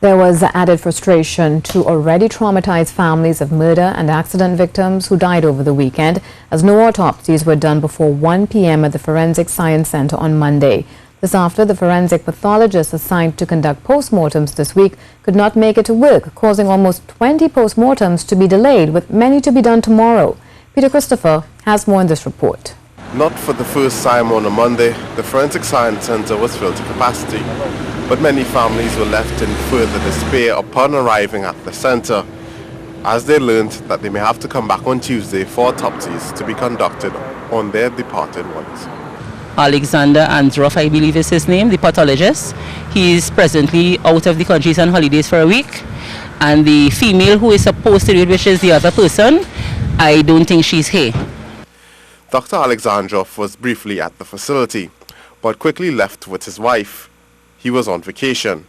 There was added frustration to already traumatized families of murder and accident victims who died over the weekend, as no autopsies were done before 1 p.m. at the Forensic Science Center on Monday. This after the forensic pathologist assigned to conduct postmortems this week could not make it to work, causing almost 20 postmortems to be delayed, with many to be done tomorrow. Peter Christopher has more in this report. Not for the first time on a Monday, the Forensic Science Center was filled to capacity, but many families were left in further despair upon arriving at the center, as they learned that they may have to come back on Tuesday for autopsies to be conducted on their departed ones. Alexander Androff, I believe is his name, the pathologist. He is presently out of the country, he's on holidays for a week. And the female who is supposed to do it, which is the other person, I don't think she's here. Dr. Alexandrov was briefly at the facility, but quickly left with his wife. He was on vacation.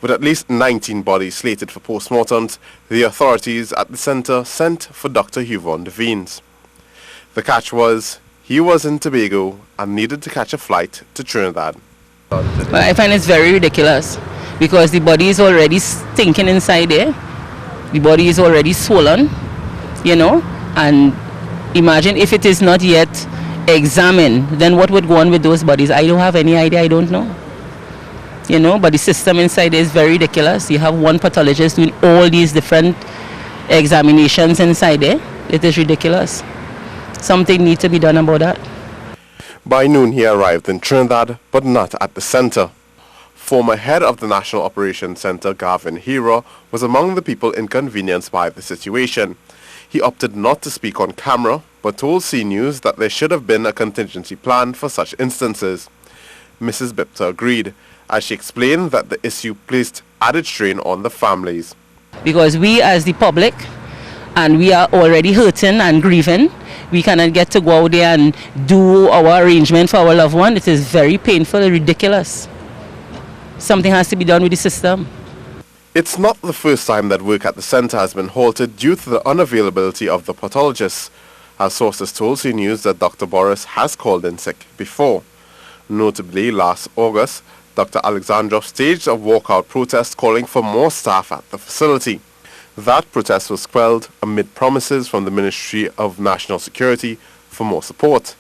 With at least 19 bodies slated for postmortems, the authorities at the center sent for Dr. Huvon Devines. The catch was, he was in Tobago and needed to catch a flight to Trinidad. Well, I find it's very ridiculous because the body is already stinking inside there. The body is already swollen, you know, and imagine if it is not yet examined, then what would go on with those bodies? I don't have any idea, I don't know. You know, but the system inside is very ridiculous. You have one pathologist doing all these different examinations inside there. It is ridiculous. Something needs to be done about that. By noon he arrived in Trinidad, but not at the center. Former head of the National Operations Center, Gavin Hero, was among the people inconvenienced by the situation. He opted not to speak on camera, but told CNews that there should have been a contingency plan for such instances. Mrs. Bipta agreed, as she explained that the issue placed added strain on the families. Because we as the public, and we are already hurting and grieving, we cannot get to go out there and do our arrangement for our loved one. It is very painful and ridiculous. Something has to be done with the system. It's not the first time that work at the center has been halted due to the unavailability of the pathologist, as sources told CNews that Dr. Boris has called in sick before. Notably, last August, Dr. Alexandrov staged a walkout protest calling for more staff at the facility. That protest was quelled amid promises from the Ministry of National Security for more support.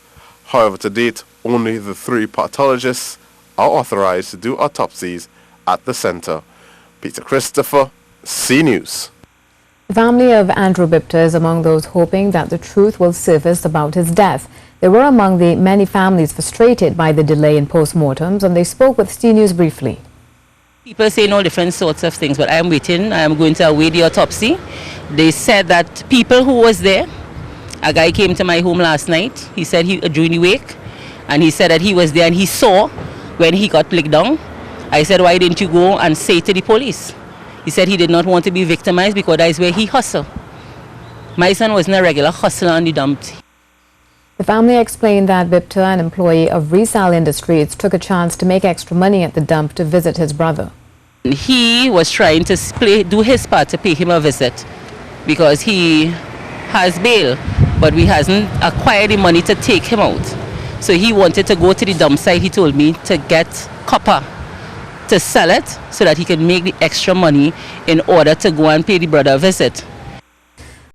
However, to date, only the 3 pathologists are authorized to do autopsies at the center. Peter Christopher, CNews. The family of Andrew Bipta is among those hoping that the truth will surface about his death. They were among the many families frustrated by the delay in postmortems, and they spoke with CNews briefly. People say all different sorts of things, but I am waiting. I am going to await the autopsy. They said that people who was there, a guy came to my home last night. He said he during the wake, and he said that he was there and he saw when he got licked down. I said, why didn't you go and say to the police? He said he did not want to be victimized because that is where he hustled. My son wasn't a regular hustler on the dump. The family explained that Bipta, an employee of Resale Industries, took a chance to make extra money at the dump to visit his brother. He was trying to do his part to pay him a visit because he has bail, but we hasn't acquired the money to take him out. So he wanted to go to the dump site, he told me, to get copper, to sell it so that he could make the extra money in order to go and pay the brother a visit.